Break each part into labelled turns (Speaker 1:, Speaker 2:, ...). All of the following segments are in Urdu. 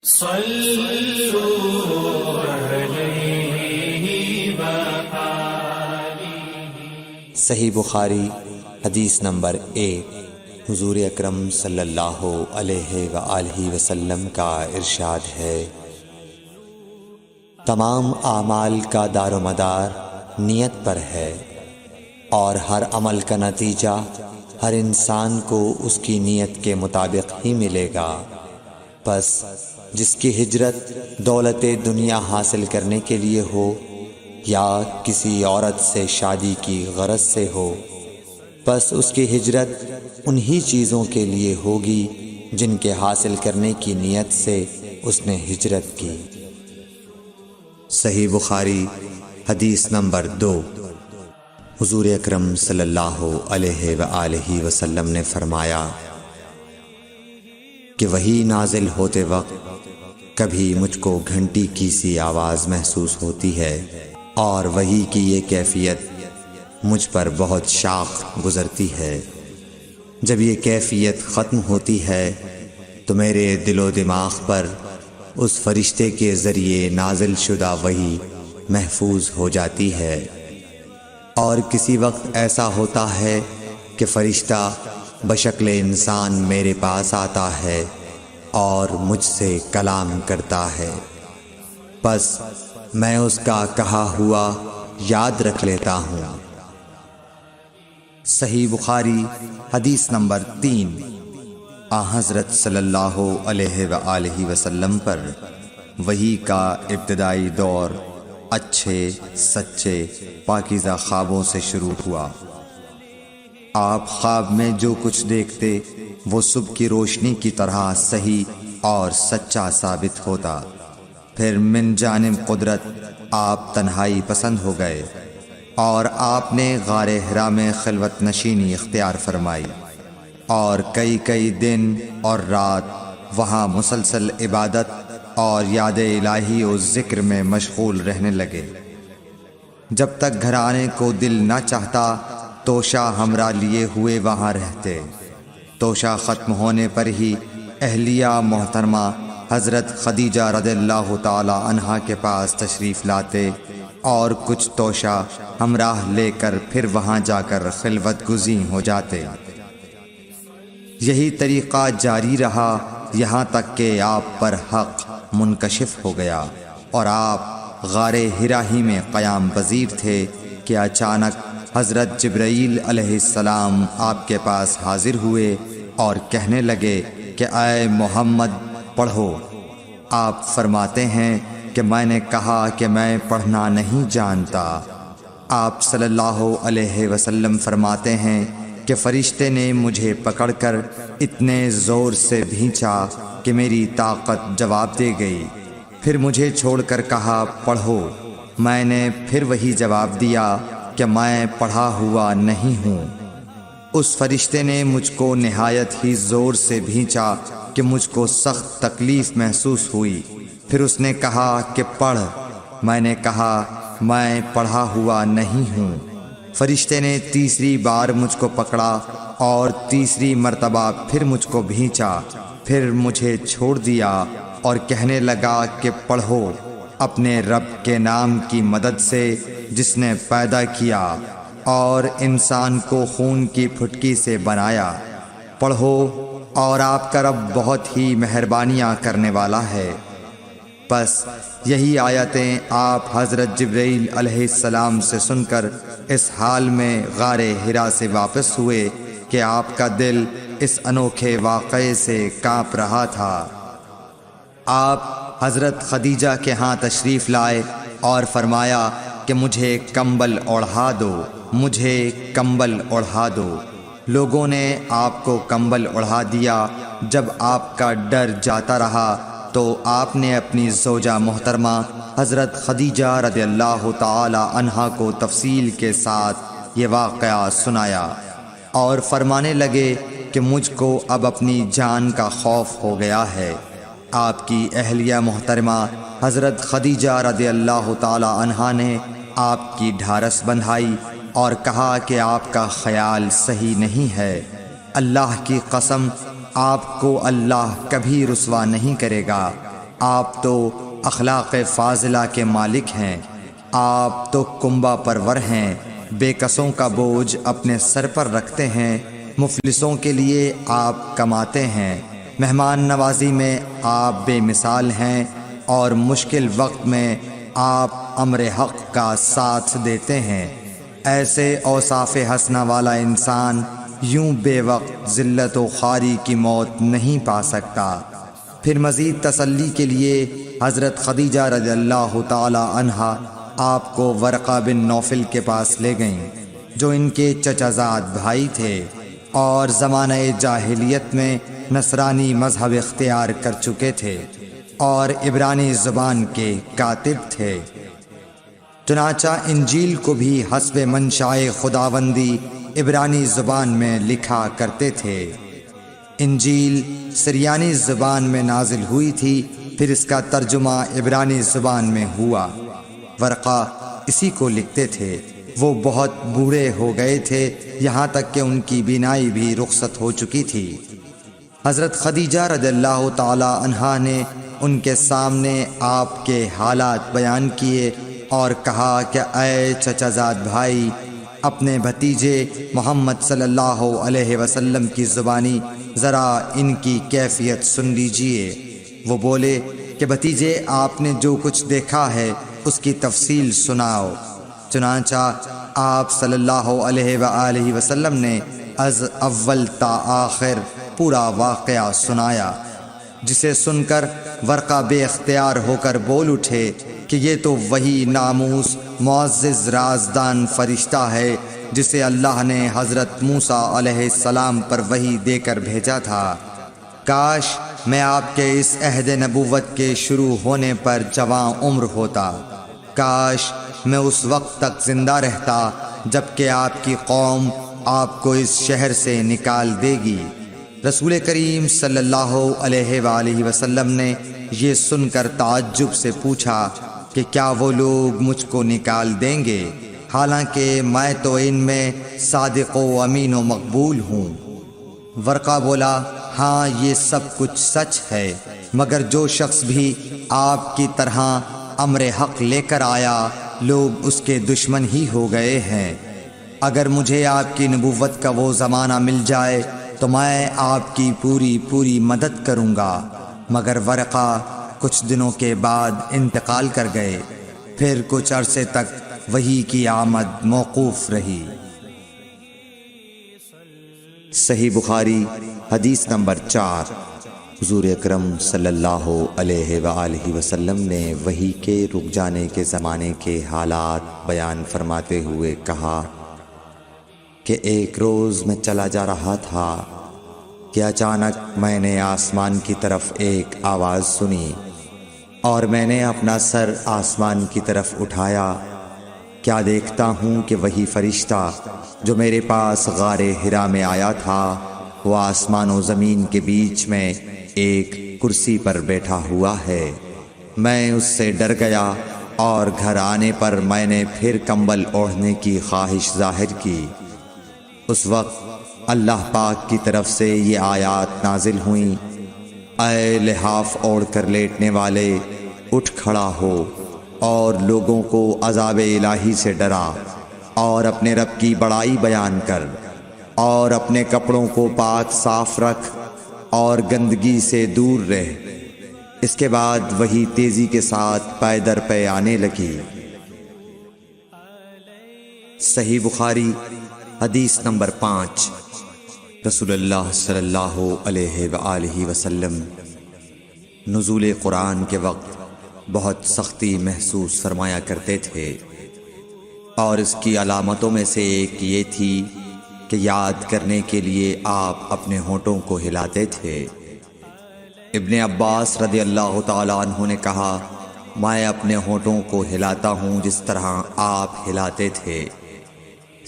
Speaker 1: صحیح بخاری حدیث نمبر 1۔ حضور اکرم صلی اللہ علیہ وآلہ وسلم کا ارشاد ہے، تمام اعمال کا دار و مدار نیت پر ہے، اور ہر عمل کا نتیجہ ہر انسان کو اس کی نیت کے مطابق ہی ملے گا۔ پس جس کی ہجرت دولت دنیا حاصل کرنے کے لیے ہو یا کسی عورت سے شادی کی غرض سے ہو، پس اس کی ہجرت انہی چیزوں کے لیے ہوگی جن کے حاصل کرنے کی نیت سے اس نے ہجرت کی۔ صحیح بخاری حدیث نمبر 2۔ حضور اکرم صلی اللہ علیہ وآلہ وسلم نے فرمایا کہ وحی نازل ہوتے وقت کبھی مجھ کو گھنٹی کی سی آواز محسوس ہوتی ہے، اور وحی کی یہ کیفیت مجھ پر بہت شاق گزرتی ہے۔ جب یہ کیفیت ختم ہوتی ہے تو میرے دل و دماغ پر اس فرشتے کے ذریعے نازل شدہ وحی محفوظ ہو جاتی ہے، اور کسی وقت ایسا ہوتا ہے کہ فرشتہ بشکل انسان میرے پاس آتا ہے اور مجھ سے کلام کرتا ہے، پس میں اس کا کہا ہوا یاد رکھ لیتا ہوں۔ صحیح بخاری حدیث نمبر 3۔ حضرت صلی اللہ علیہ وآلہ وسلم پر وحی کا ابتدائی دور اچھے سچے پاکیزہ خوابوں سے شروع ہوا۔ آپ خواب میں جو کچھ دیکھتے وہ صبح کی روشنی کی طرح صحیح اور سچا ثابت ہوتا۔ پھر من جانب قدرت آپ تنہائی پسند ہو گئے، اور آپ نے غار حرا میں خلوت نشینی اختیار فرمائی، اور کئی دن اور رات وہاں مسلسل عبادت اور یاد الہی و ذکر میں مشغول رہنے لگے۔ جب تک گھر آنے کو دل نہ چاہتا توشہ ہمراہ لیے ہوئے وہاں رہتے۔ توشہ ختم ہونے پر ہی اہلیہ محترمہ حضرت خدیجہ رضی اللہ تعالی عنہا کے پاس تشریف لاتے، اور کچھ توشہ ہمراہ لے کر پھر وہاں جا کر خلوت گزین ہو جاتے۔ یہی طریقہ جاری رہا یہاں تک کہ آپ پر حق منکشف ہو گیا، اور آپ غار حرا ہی میں قیام پذیر تھے کہ اچانک حضرت جبرائیل علیہ السلام آپ کے پاس حاضر ہوئے اور کہنے لگے کہ اے محمد پڑھو۔ آپ فرماتے ہیں کہ میں نے کہا کہ میں پڑھنا نہیں جانتا۔ آپ صلی اللہ علیہ وسلم فرماتے ہیں کہ فرشتے نے مجھے پکڑ کر اتنے زور سے بھینچا کہ میری طاقت جواب دے گئی، پھر مجھے چھوڑ کر کہا پڑھو۔ میں نے پھر وہی جواب دیا کہ میں پڑھا ہوا نہیں ہوں۔ اس فرشتے نے مجھ کو نہایت ہی زور سے بھینچا کہ مجھ کو سخت تکلیف محسوس ہوئی، پھر اس نے کہا کہ پڑھ۔ میں نے کہا میں پڑھا ہوا نہیں ہوں۔ فرشتے نے تیسری بار مجھ کو پکڑا اور تیسری مرتبہ پھر مجھ کو بھینچا، پھر مجھے چھوڑ دیا اور کہنے لگا کہ پڑھو اپنے رب کے نام کی مدد سے جس نے پیدا کیا اور انسان کو خون کی پھٹکی سے بنایا۔ پڑھو اور آپ کا رب بہت ہی مہربانیاں کرنے والا ہے۔ پس یہی آیتیں آپ حضرت جبرائیل علیہ السلام سے سن کر اس حال میں غار حرا سے واپس ہوئے کہ آپ کا دل اس انوکھے واقعے سے کانپ رہا تھا۔ آپ حضرت خدیجہ کے ہاں تشریف لائے اور فرمایا کہ مجھے کمبل اوڑھا دو، مجھے کمبل اوڑھا دو۔ لوگوں نے آپ کو کمبل اوڑھا دیا۔ جب آپ کا ڈر جاتا رہا تو آپ نے اپنی زوجہ محترمہ حضرت خدیجہ رضی اللہ تعالی عنہا کو تفصیل کے ساتھ یہ واقعہ سنایا، اور فرمانے لگے کہ مجھ کو اب اپنی جان کا خوف ہو گیا ہے۔ آپ کی اہلیہ محترمہ حضرت خدیجہ رضی اللہ تعالی عنہا نے آپ کی ڈھارس بندھائی اور کہا کہ آپ کا خیال صحیح نہیں ہے، اللہ کی قسم آپ کو اللہ کبھی رسوا نہیں کرے گا۔ آپ تو اخلاق فاضلہ کے مالک ہیں، آپ تو کنبہ پرور ہیں، بے کسوں کا بوجھ اپنے سر پر رکھتے ہیں، مفلسوں کے لیے آپ کماتے ہیں، مہمان نوازی میں آپ بے مثال ہیں، اور مشکل وقت میں آپ امر حق کا ساتھ دیتے ہیں۔ ایسے اوصاف حسنہ والا انسان یوں بے وقت ذلت و خواری کی موت نہیں پا سکتا۔ پھر مزید تسلی کے لیے حضرت خدیجہ رضی اللہ تعالی عنہا آپ کو ورقہ بن نوفل کے پاس لے گئیں، جو ان کے چچا زاد بھائی تھے اور زمانہ جاہلیت میں نصرانی مذہب اختیار کر چکے تھے اور عبرانی زبان کے کاتب تھے۔ چنانچہ انجیل کو بھی حسب منشائے خداوندی عبرانی زبان میں لکھا کرتے تھے۔ انجیل سریانی زبان میں نازل ہوئی تھی، پھر اس کا ترجمہ عبرانی زبان میں ہوا۔ ورقہ اسی کو لکھتے تھے۔ وہ بہت بوڑھے ہو گئے تھے، یہاں تک کہ ان کی بینائی بھی رخصت ہو چکی تھی۔ حضرت خدیجہ رضی اللہ تعالی عنہا نے ان کے سامنے آپ کے حالات بیان کیے اور کہا کہ اے چچا زاد بھائی، اپنے بھتیجے محمد صلی اللہ علیہ وسلم کی زبانی ذرا ان کی کیفیت سن لیجئے۔ وہ بولے کہ بھتیجے، آپ نے جو کچھ دیکھا ہے اس کی تفصیل سناؤ۔ چنانچہ آپ صلی اللہ علیہ وآلہ وسلم نے از اول تا آخر پورا واقعہ سنایا، جسے سن کر ورقہ بے اختیار ہو کر بول اٹھے کہ یہ تو وہی ناموس معزز رازدان فرشتہ ہے جسے اللہ نے حضرت موسیٰ علیہ السلام پر وحی دے کر بھیجا تھا۔ کاش میں آپ کے اس عہد نبوت کے شروع ہونے پر جواں عمر ہوتا، کاش میں اس وقت تک زندہ رہتا جبکہ آپ کی قوم آپ کو اس شہر سے نکال دے گی۔ رسول کریم صلی اللہ علیہ وآلہ وسلم نے یہ سن کر تعجب سے پوچھا کہ کیا وہ لوگ مجھ کو نکال دیں گے، حالانکہ میں تو ان میں صادق و امین و مقبول ہوں۔ ورقہ بولا، ہاں یہ سب کچھ سچ ہے، مگر جو شخص بھی آپ کی طرح امر حق لے کر آیا لوگ اس کے دشمن ہی ہو گئے ہیں۔ اگر مجھے آپ کی نبوت کا وہ زمانہ مل جائے تو میں آپ کی پوری مدد کروں گا، مگر ورقہ کچھ دنوں کے بعد انتقال کر گئے۔ پھر کچھ عرصے تک وحی کی آمد موقوف رہی۔ صحیح بخاری حدیث نمبر 4۔ حضور اکرم صلی اللہ علیہ وآلہ وسلم نے وحی کے رک جانے کے زمانے کے حالات بیان فرماتے ہوئے کہا کہ ایک روز میں چلا جا رہا تھا کہ اچانک میں نے آسمان کی طرف ایک آواز سنی اور میں نے اپنا سر آسمان کی طرف اٹھایا۔ کیا دیکھتا ہوں کہ وہی فرشتہ جو میرے پاس غار حرا میں آیا تھا وہ آسمان و زمین کے بیچ میں ایک کرسی پر بیٹھا ہوا ہے۔ میں اس سے ڈر گیا اور گھر آنے پر میں نے پھر کمبل اوڑھنے کی خواہش ظاہر کی۔ اس وقت اللہ پاک کی طرف سے یہ آیات نازل ہوئیں، اے لحاف اوڑھ کر لیٹنے والے، اٹھ کھڑا ہو اور لوگوں کو عذاب الہی سے ڈرا، اور اپنے رب کی بڑائی بیان کر، اور اپنے کپڑوں کو پاک صاف رکھ اور گندگی سے دور رہ۔ اس کے بعد وہی تیزی کے ساتھ پے در پے آنے لگی۔ صحیح بخاری حدیث نمبر 5۔ رسول اللہ صلی اللہ علیہ وآلہ وسلم نزول قرآن کے وقت بہت سختی محسوس فرمایا کرتے تھے، اور اس کی علامتوں میں سے ایک یہ تھی کہ یاد کرنے کے لیے آپ اپنے ہونٹوں کو ہلاتے تھے۔ ابن عباس رضی اللہ تعالی عنہ نے کہا، میں اپنے ہونٹوں کو ہلاتا ہوں جس طرح آپ ہلاتے تھے۔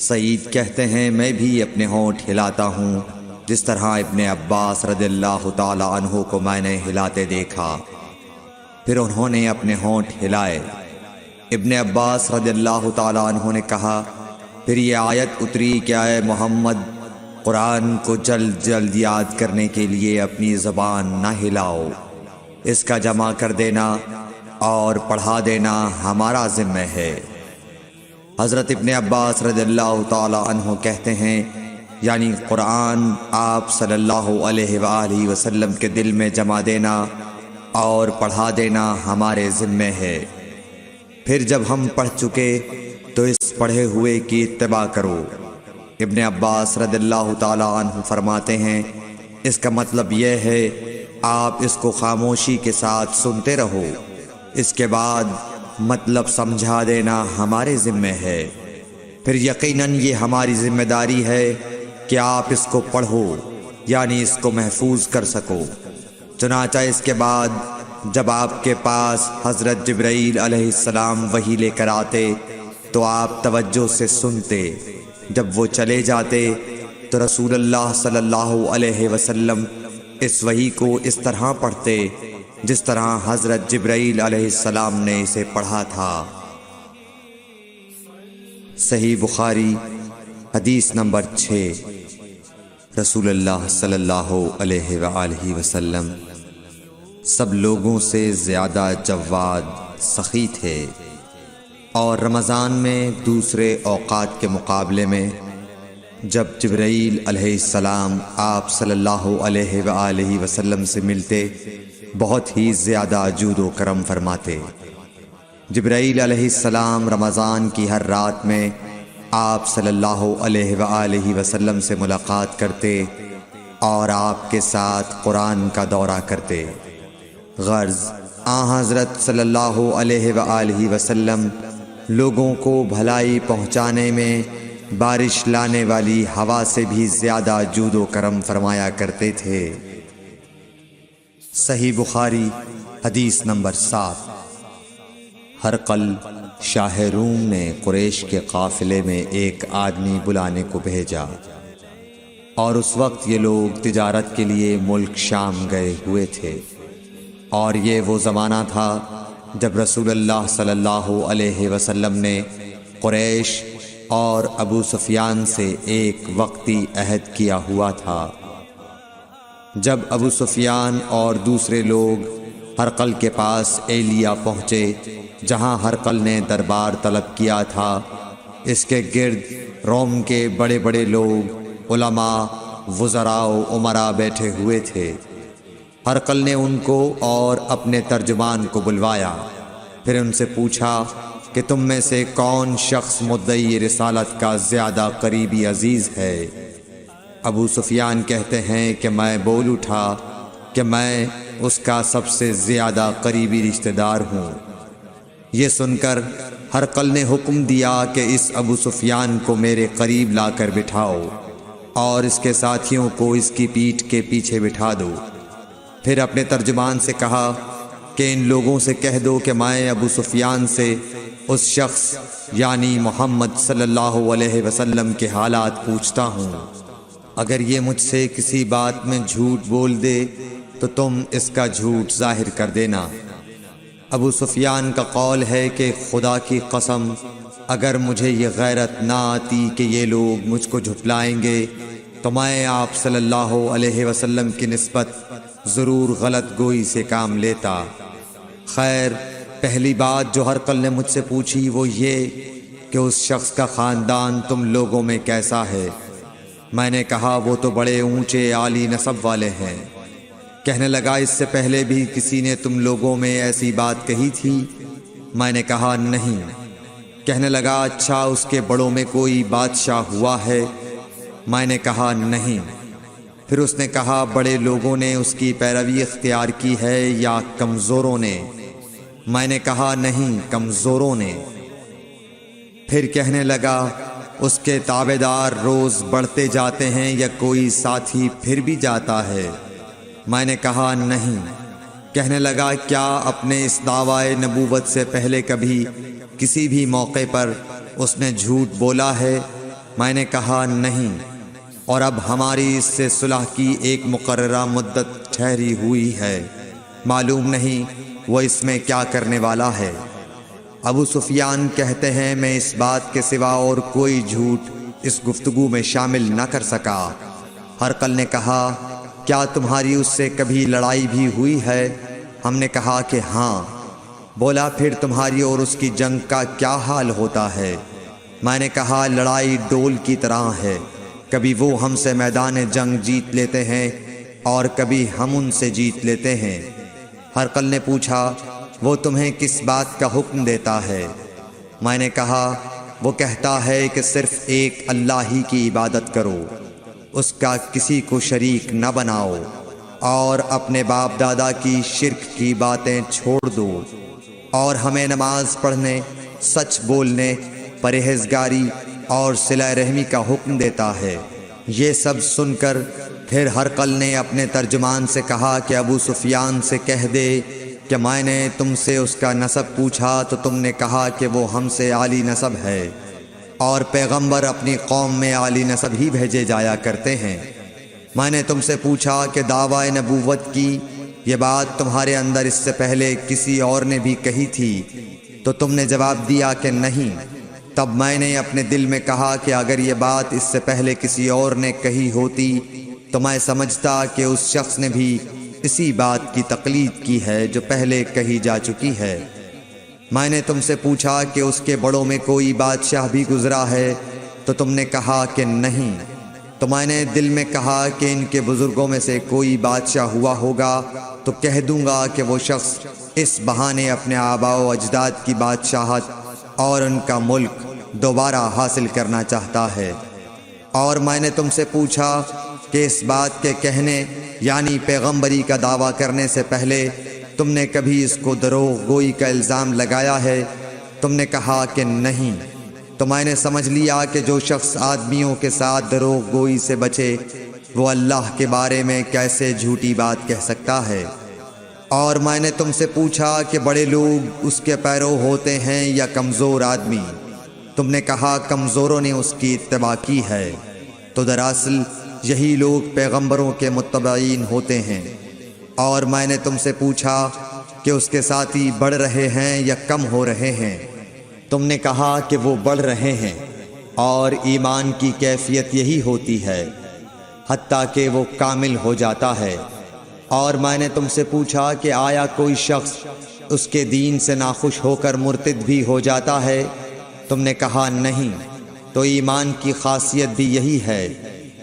Speaker 1: سعید کہتے ہیں، میں بھی اپنے ہونٹ ہلاتا ہوں جس طرح ابن عباس رضی اللہ تعالی عنہ کو میں نے ہلاتے دیکھا۔ پھر انہوں نے اپنے ہونٹ ہلائے۔ ابن عباس رضی اللہ تعالی عنہ نے کہا، پھر یہ آیت اتری کہ اے محمد، قرآن کو جلد جلد یاد کرنے کے لیے اپنی زبان نہ ہلاؤ۔ اس کا جمع کر دینا اور پڑھا دینا ہمارا ذمہ ہے۔ حضرت ابن عباس رضی اللہ تعالی عنہ کہتے ہیں، یعنی قرآن آپ صلی اللہ علیہ وآلہ وسلم کے دل میں جمع دینا اور پڑھا دینا ہمارے ذمہ ہے۔ پھر جب ہم پڑھ چکے تو اس پڑھے ہوئے کی اتباع کرو۔ ابن عباس رضی اللہ تعالی عنہ فرماتے ہیں، اس کا مطلب یہ ہے آپ اس کو خاموشی کے ساتھ سنتے رہو، اس کے بعد مطلب سمجھا دینا ہمارے ذمہ ہے۔ پھر یقیناً یہ ہماری ذمہ داری ہے کہ آپ اس کو پڑھو، یعنی اس کو محفوظ کر سکو۔ چنانچہ اس کے بعد جب آپ کے پاس حضرت جبرائیل علیہ السلام وحی لے کر آتے تو آپ توجہ سے سنتے، جب وہ چلے جاتے تو رسول اللہ صلی اللہ علیہ وسلم اس وحی کو اس طرح پڑھتے جس طرح حضرت جبرائیل علیہ السلام نے اسے پڑھا تھا۔ صحیح بخاری حدیث نمبر 6۔ رسول اللہ صلی اللہ علیہ وآلہ وسلم سب لوگوں سے زیادہ جواد سخی تھے، اور رمضان میں دوسرے اوقات کے مقابلے میں جب جبرائیل علیہ السلام آپ صلی اللہ علیہ وآلہ وسلم سے ملتے بہت ہی زیادہ جود و کرم فرماتے۔ جبرائیل علیہ السلام رمضان کی ہر رات میں آپ صلی اللہ علیہ وآلہ وسلم سے ملاقات کرتے اور آپ کے ساتھ قرآن کا دورہ کرتے۔ غرض حضرت صلی اللہ علیہ وآلہ وسلم لوگوں کو بھلائی پہنچانے میں بارش لانے والی ہوا سے بھی زیادہ جود و کرم فرمایا کرتے تھے۔ صحیح بخاری حدیث نمبر 7۔ ہرقل شاہ روم نے قریش کے قافلے میں ایک آدمی بلانے کو بھیجا، اور اس وقت یہ لوگ تجارت کے لیے ملک شام گئے ہوئے تھے، اور یہ وہ زمانہ تھا جب رسول اللہ صلی اللہ علیہ وسلم نے قریش اور ابو سفیان سے ایک وقتی عہد کیا ہوا تھا۔ جب ابو سفیان اور دوسرے لوگ ہرقل کے پاس ایلیا پہنچے جہاں ہرقل نے دربار طلب کیا تھا، اس کے گرد روم کے بڑے بڑے لوگ، علماء، وزراء و امراء بیٹھے ہوئے تھے۔ ہرقل نے ان کو اور اپنے ترجمان کو بلوایا، پھر ان سے پوچھا کہ تم میں سے کون شخص مدعی رسالت کا زیادہ قریبی عزیز ہے؟ ابو سفیان کہتے ہیں کہ میں بول اٹھا کہ میں اس کا سب سے زیادہ قریبی رشتہ دار ہوں۔ یہ سن کر ہرقل نے حکم دیا کہ اس ابو سفیان کو میرے قریب لا کر بٹھاؤ اور اس کے ساتھیوں کو اس کی پیٹھ کے پیچھے بٹھا دو۔ پھر اپنے ترجمان سے کہا کہ ان لوگوں سے کہہ دو کہ میں ابو سفیان سے اس شخص یعنی محمد صلی اللہ علیہ وسلم کے حالات پوچھتا ہوں، اگر یہ مجھ سے کسی بات میں جھوٹ بول دے تو تم اس کا جھوٹ ظاہر کر دینا۔ ابو سفیان کا قول ہے کہ خدا کی قسم اگر مجھے یہ غیرت نہ آتی کہ یہ لوگ مجھ کو جھٹلائیں گے تو میں آپ صلی اللہ علیہ وسلم کی نسبت ضرور غلط گوئی سے کام لیتا۔ خیر، پہلی بات جو ہرقل نے مجھ سے پوچھی وہ یہ کہ اس شخص کا خاندان تم لوگوں میں کیسا ہے؟ میں نے کہا وہ تو بڑے اونچے عالی نسب والے ہیں۔ کہنے لگا اس سے پہلے بھی کسی نے تم لوگوں میں ایسی بات کہی تھی؟ میں نے کہا نہیں۔ کہنے لگا اچھا اس کے بڑوں میں کوئی بادشاہ ہوا ہے؟ میں نے کہا نہیں۔ پھر اس نے کہا بڑے لوگوں نے اس کی پیروی اختیار کی ہے یا کمزوروں نے؟ میں نے کہا نہیں، کمزوروں نے۔ پھر کہنے لگا اس کے تابعدار روز بڑھتے جاتے ہیں یا کوئی ساتھی پھر بھی جاتا ہے؟ میں نے کہا نہیں۔ کہنے لگا کیا اپنے اس دعوی نبوت سے پہلے کبھی کسی بھی موقع پر اس نے جھوٹ بولا ہے؟ میں نے کہا نہیں، اور اب ہماری اس سے صلح کی ایک مقررہ مدت ٹھہری ہوئی ہے، معلوم نہیں وہ اس میں کیا کرنے والا ہے۔ ابو سفیان کہتے ہیں میں اس بات کے سوا اور کوئی جھوٹ اس گفتگو میں شامل نہ کر سکا۔ ہرقل نے کہا کیا تمہاری اس سے کبھی لڑائی بھی ہوئی ہے؟ ہم نے کہا کہ ہاں۔ بولا پھر تمہاری اور اس کی جنگ کا کیا حال ہوتا ہے؟ میں نے کہا لڑائی ڈول کی طرح ہے، کبھی وہ ہم سے میدان جنگ جیت لیتے ہیں اور کبھی ہم ان سے جیت لیتے ہیں۔ ہرقل نے پوچھا وہ تمہیں کس بات کا حکم دیتا ہے؟ میں نے کہا وہ کہتا ہے کہ صرف ایک اللہ ہی کی عبادت کرو، اس کا کسی کو شریک نہ بناؤ، اور اپنے باپ دادا کی شرک کی باتیں چھوڑ دو، اور ہمیں نماز پڑھنے، سچ بولنے، پرہیزگاری اور صلہ رحمی کا حکم دیتا ہے۔ یہ سب سن کر پھر ہرقل نے اپنے ترجمان سے کہا کہ ابو سفیان سے کہہ دے کہ میں نے تم سے اس کا نسب پوچھا تو تم نے کہا کہ وہ ہم سے عالی نسب ہے، اور پیغمبر اپنی قوم میں عالی نسب ہی بھیجے جایا کرتے ہیں۔ میں نے تم سے پوچھا کہ دعوی نبوت کی یہ بات تمہارے اندر اس سے پہلے کسی اور نے بھی کہی تھی؟ تو تم نے جواب دیا کہ نہیں۔ تب میں نے اپنے دل میں کہا کہ اگر یہ بات اس سے پہلے کسی اور نے کہی ہوتی تو میں سمجھتا کہ اس شخص نے بھی اسی بات کی تقلید کی ہے جو پہلے کہی جا چکی ہے۔ میں نے تم سے پوچھا کہ اس کے بڑوں میں کوئی بادشاہ بھی گزرا ہے تو تم نے کہا کہ نہیں۔ تو میں نے دل میں کہا کہ ان کے بزرگوں میں سے کوئی بادشاہ ہوا ہوگا تو کہہ دوں گا کہ وہ شخص اس بہانے اپنے آباء و اجداد کی بادشاہت اور ان کا ملک دوبارہ حاصل کرنا چاہتا ہے۔ اور میں نے تم سے پوچھا کہ اس بات کے کہنے یعنی پیغمبری کا دعویٰ کرنے سے پہلے تم نے کبھی اس کو دروغ گوئی کا الزام لگایا ہے؟ تم نے کہا کہ نہیں۔ تو میں نے سمجھ لیا کہ جو شخص آدمیوں کے ساتھ دروغ گوئی سے بچے وہ اللہ کے بارے میں کیسے جھوٹی بات کہہ سکتا ہے۔ اور میں نے تم سے پوچھا کہ بڑے لوگ اس کے پیرو ہوتے ہیں یا کمزور آدمی؟ تم نے کہا کمزوروں نے اس کی اتباع کی ہے۔ تو دراصل یہی لوگ پیغمبروں کے متبعین ہوتے ہیں۔ اور میں نے تم سے پوچھا کہ اس کے ساتھی بڑھ رہے ہیں یا کم ہو رہے ہیں؟ تم نے کہا کہ وہ بڑھ رہے ہیں، اور ایمان کی کیفیت یہی ہوتی ہے حتیٰ کہ وہ کامل ہو جاتا ہے۔ اور میں نے تم سے پوچھا کہ آیا کوئی شخص اس کے دین سے ناخوش ہو کر مرتد بھی ہو جاتا ہے؟ تم نے کہا نہیں۔ تو ایمان کی خاصیت بھی یہی ہے،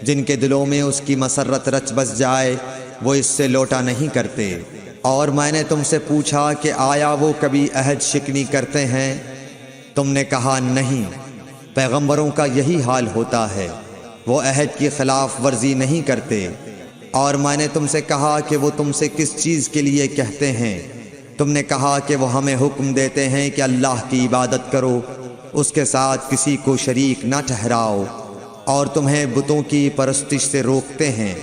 Speaker 1: جن کے دلوں میں اس کی مسرت رچ بس جائے وہ اس سے لوٹا نہیں کرتے۔ اور میں نے تم سے پوچھا کہ آیا وہ کبھی عہد شکنی کرتے ہیں؟ تم نے کہا نہیں۔ پیغمبروں کا یہی حال ہوتا ہے، وہ عہد کی خلاف ورزی نہیں کرتے۔ اور میں نے تم سے کہا کہ وہ تم سے کس چیز کے لیے کہتے ہیں؟ تم نے کہا کہ وہ ہمیں حکم دیتے ہیں کہ اللہ کی عبادت کرو، اس کے ساتھ کسی کو شریک نہ ٹھہراؤ، اور تمہیں بتوں کی پرستش سے روکتے ہیں،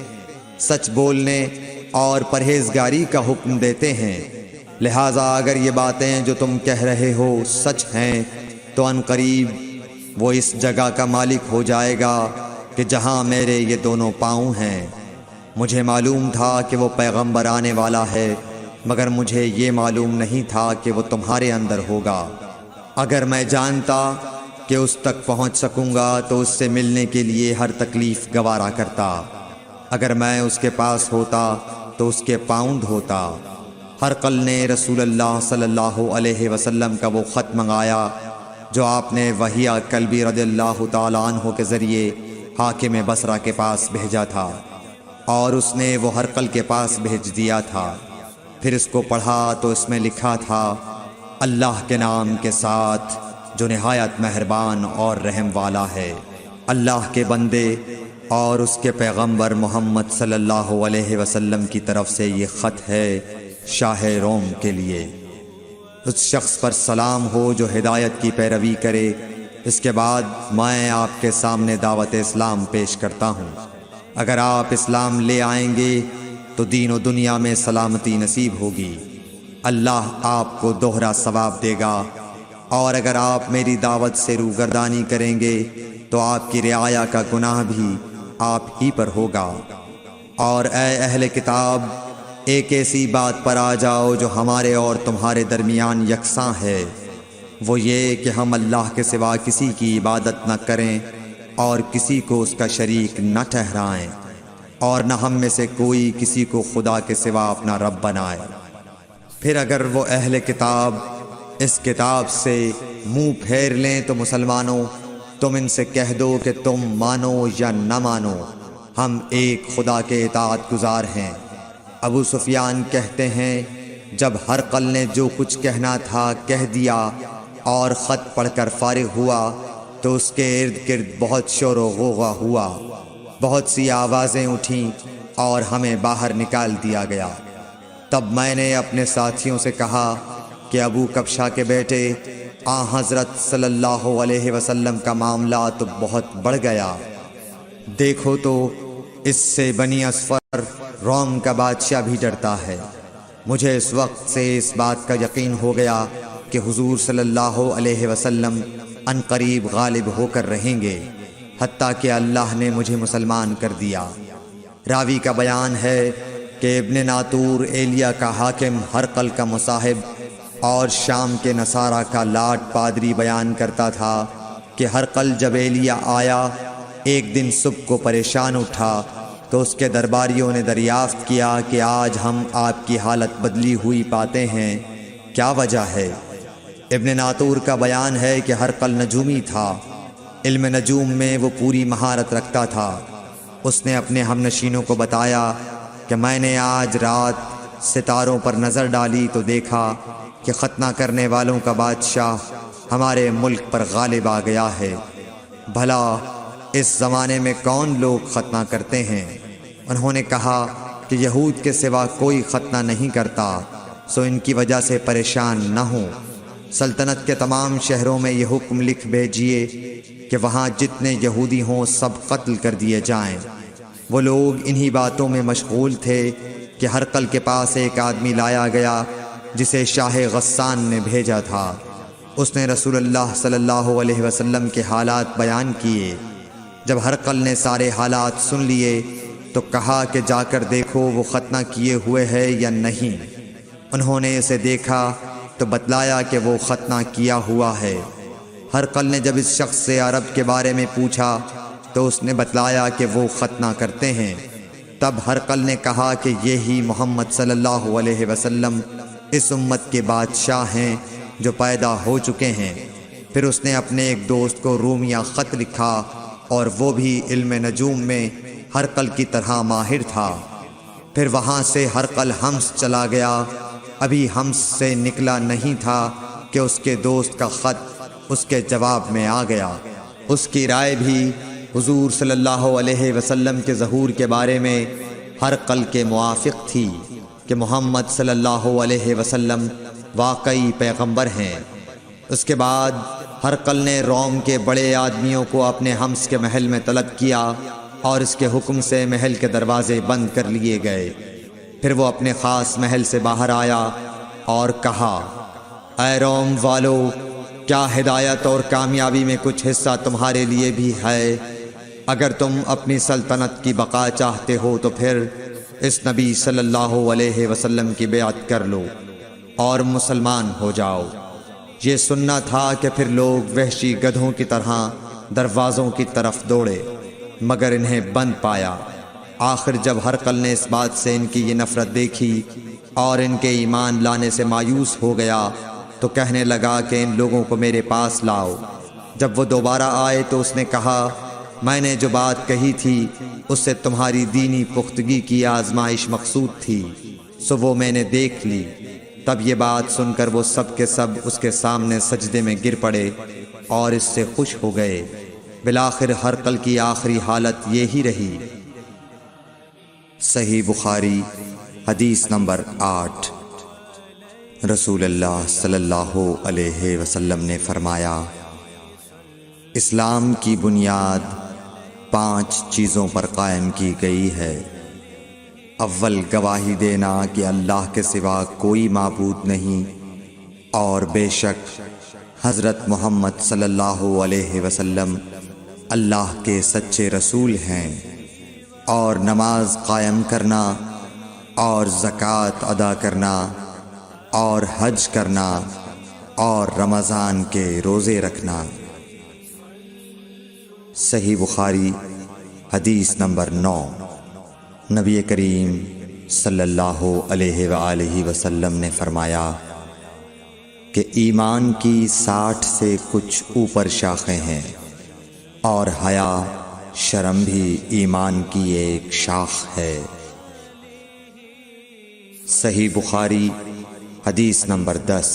Speaker 1: سچ بولنے اور پرہیزگاری کا حکم دیتے ہیں۔ لہٰذا اگر یہ باتیں جو تم کہہ رہے ہو سچ ہیں تو ان قریب وہ اس جگہ کا مالک ہو جائے گا کہ جہاں میرے یہ دونوں پاؤں ہیں۔ مجھے معلوم تھا کہ وہ پیغمبر آنے والا ہے، مگر مجھے یہ معلوم نہیں تھا کہ وہ تمہارے اندر ہوگا۔ اگر میں جانتا کہ اس تک پہنچ سکوں گا تو اس سے ملنے کے لیے ہر تکلیف گوارا کرتا۔ اگر میں اس کے پاس ہوتا تو اس کے پاؤں دھوتا۔ ہرقل نے رسول اللہ صلی اللہ علیہ وسلم کا وہ خط منگایا جو آپ نے وحیہ کلبی رضی اللہ تعالیٰ عنہ کے ذریعے حاکم بصرہ کے پاس بھیجا تھا، اور اس نے وہ ہرقل کے پاس بھیج دیا تھا۔ پھر اس کو پڑھا تو اس میں لکھا تھا، اللہ کے نام کے ساتھ جو نہایت مہربان اور رحم والا ہے۔ اللہ کے بندے اور اس کے پیغمبر محمد صلی اللہ علیہ وسلم کی طرف سے یہ خط ہے شاہ روم کے لیے۔ اس شخص پر سلام ہو جو ہدایت کی پیروی کرے۔ اس کے بعد میں آپ کے سامنے دعوت اسلام پیش کرتا ہوں۔ اگر آپ اسلام لے آئیں گے تو دین و دنیا میں سلامتی نصیب ہوگی، اللہ آپ کو دوہرا ثواب دے گا، اور اگر آپ میری دعوت سے روگردانی کریں گے تو آپ کی رعایا کا گناہ بھی آپ ہی پر ہوگا۔ اور اے اہل کتاب، ایک ایسی بات پر آ جاؤ جو ہمارے اور تمہارے درمیان یکساں ہے، وہ یہ کہ ہم اللہ کے سوا کسی کی عبادت نہ کریں اور کسی کو اس کا شریک نہ ٹھہرائیں، اور نہ ہم میں سے کوئی کسی کو خدا کے سوا اپنا رب بنائے۔ پھر اگر وہ اہل کتاب اس کتاب سے منہ پھیر لیں تو مسلمانوں تم ان سے کہہ دو کہ تم مانو یا نہ مانو، ہم ایک خدا کے اطاعت گزار ہیں۔ ابو سفیان کہتے ہیں جب ہرقل نے جو کچھ کہنا تھا کہہ دیا اور خط پڑھ کر فارغ ہوا تو اس کے ارد گرد بہت شور و غوغا ہوا، بہت سی آوازیں اٹھیں اور ہمیں باہر نکال دیا گیا۔ تب میں نے اپنے ساتھیوں سے کہا کہ ابو کبشہ کے بیٹے حضرت صلی اللہ علیہ وسلم کا معاملہ تو بہت بڑھ گیا، دیکھو تو اس سے بنی اصفر روم کا بادشاہ بھی ڈرتا ہے۔ مجھے اس وقت سے اس بات کا یقین ہو گیا کہ حضور صلی اللہ علیہ وسلم ان قریب غالب ہو کر رہیں گے، حتیٰ کہ اللہ نے مجھے مسلمان کر دیا۔ راوی کا بیان ہے کہ ابن ناطور ایلیا کا حاکم ہرقل کا مصاحب اور شام کے نصارہ کا لاٹ پادری بیان کرتا تھا کہ ہرقل جب ایلیا آیا ایک دن صبح کو پریشان اٹھا تو اس کے درباریوں نے دریافت کیا کہ آج ہم آپ کی حالت بدلی ہوئی پاتے ہیں، کیا وجہ ہے؟ ابن ناطور کا بیان ہے کہ ہرقل نجومی تھا، علم نجوم میں وہ پوری مہارت رکھتا تھا۔ اس نے اپنے ہم نشینوں کو بتایا کہ میں نے آج رات ستاروں پر نظر ڈالی تو دیکھا کہ ختنہ کرنے والوں کا بادشاہ ہمارے ملک پر غالب آ گیا ہے۔ بھلا اس زمانے میں کون لوگ ختنہ کرتے ہیں؟ انہوں نے کہا کہ یہود کے سوا کوئی ختنہ نہیں کرتا، سو ان کی وجہ سے پریشان نہ ہوں۔ سلطنت کے تمام شہروں میں یہ حکم لکھ بھیجیے کہ وہاں جتنے یہودی ہوں سب قتل کر دیے جائیں۔ وہ لوگ انہی باتوں میں مشغول تھے کہ ہرقل کے پاس ایک آدمی لایا گیا جسے شاہ غسان نے بھیجا تھا۔ اس نے رسول اللہ صلی اللہ علیہ وسلم کے حالات بیان کیے۔ جب ہرقل نے سارے حالات سن لیے تو کہا کہ جا کر دیکھو وہ ختنہ کیے ہوئے ہے یا نہیں۔ انہوں نے اسے دیکھا تو بتلایا کہ وہ ختنہ کیا ہوا ہے۔ ہرقل نے جب اس شخص سے عرب کے بارے میں پوچھا تو اس نے بتلایا کہ وہ ختنہ کرتے ہیں۔ تب ہرقل نے کہا کہ یہی محمد صلی اللہ علیہ وسلم اس امت کے بادشاہ ہیں جو پیدا ہو چکے ہیں۔ پھر اس نے اپنے ایک دوست کو رومیہ خط لکھا اور وہ بھی علم نجوم میں ہرقل کی طرح ماہر تھا۔ پھر وہاں سے ہرقل حمص چلا گیا، ابھی حمص سے نکلا نہیں تھا کہ اس کے دوست کا خط اس کے جواب میں آ گیا۔ اس کی رائے بھی حضور صلی اللہ علیہ وسلم کے ظہور کے بارے میں ہرقل کے موافق تھی کہ محمد صلی اللہ علیہ وسلم واقعی پیغمبر ہیں۔ اس کے بعد ہرقل نے روم کے بڑے آدمیوں کو اپنے حمص کے محل میں طلب کیا اور اس کے حکم سے محل کے دروازے بند کر لیے گئے۔ پھر وہ اپنے خاص محل سے باہر آیا اور کہا، اے روم والو، کیا ہدایت اور کامیابی میں کچھ حصہ تمہارے لیے بھی ہے؟ اگر تم اپنی سلطنت کی بقا چاہتے ہو تو پھر اس نبی صلی اللہ علیہ وسلم کی بیعت کر لو اور مسلمان ہو جاؤ۔ یہ سننا تھا کہ پھر لوگ وحشی گدھوں کی طرح دروازوں کی طرف دوڑے، مگر انہیں بند پایا۔ آخر جب ہرقل نے اس بات سے ان کی یہ نفرت دیکھی اور ان کے ایمان لانے سے مایوس ہو گیا تو کہنے لگا کہ ان لوگوں کو میرے پاس لاؤ۔ جب وہ دوبارہ آئے تو اس نے کہا، میں نے جو بات کہی تھی اس سے تمہاری دینی پختگی کی آزمائش مقصود تھی، سو وہ میں نے دیکھ لی۔ تب یہ بات سن کر وہ سب کے سب اس کے سامنے سجدے میں گر پڑے اور اس سے خوش ہو گئے۔ بالآخر ہرقل کی آخری حالت یہی رہی۔ صحیح بخاری حدیث نمبر 8۔ رسول اللہ صلی اللہ علیہ وسلم نے فرمایا، اسلام کی بنیاد 5 چیزوں پر قائم کی گئی ہے۔ اول گواہی دینا کہ اللہ کے سوا کوئی معبود نہیں اور بے شک حضرت محمد صلی اللہ علیہ وسلم اللہ کے سچے رسول ہیں، اور نماز قائم کرنا اور زکوٰۃ ادا کرنا اور حج کرنا اور رمضان کے روزے رکھنا۔ صحیح بخاری حدیث نمبر 9۔ نبی کریم صلی اللہ علیہ وآلہ وسلم نے فرمایا کہ ایمان کی 60 سے کچھ اوپر شاخیں ہیں، اور حیا شرم بھی ایمان کی ایک شاخ ہے۔ صحیح بخاری حدیث نمبر 10۔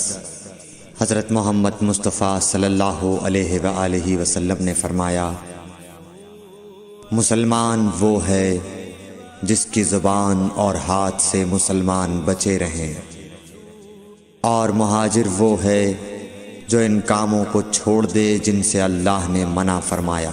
Speaker 1: حضرت محمد مصطفیٰ صلی اللہ علیہ وآلہ وسلم نے فرمایا، مسلمان وہ ہے جس کی زبان اور ہاتھ سے مسلمان بچے رہیں، اور مہاجر وہ ہے جو ان کاموں کو چھوڑ دے جن سے اللہ نے منع فرمایا۔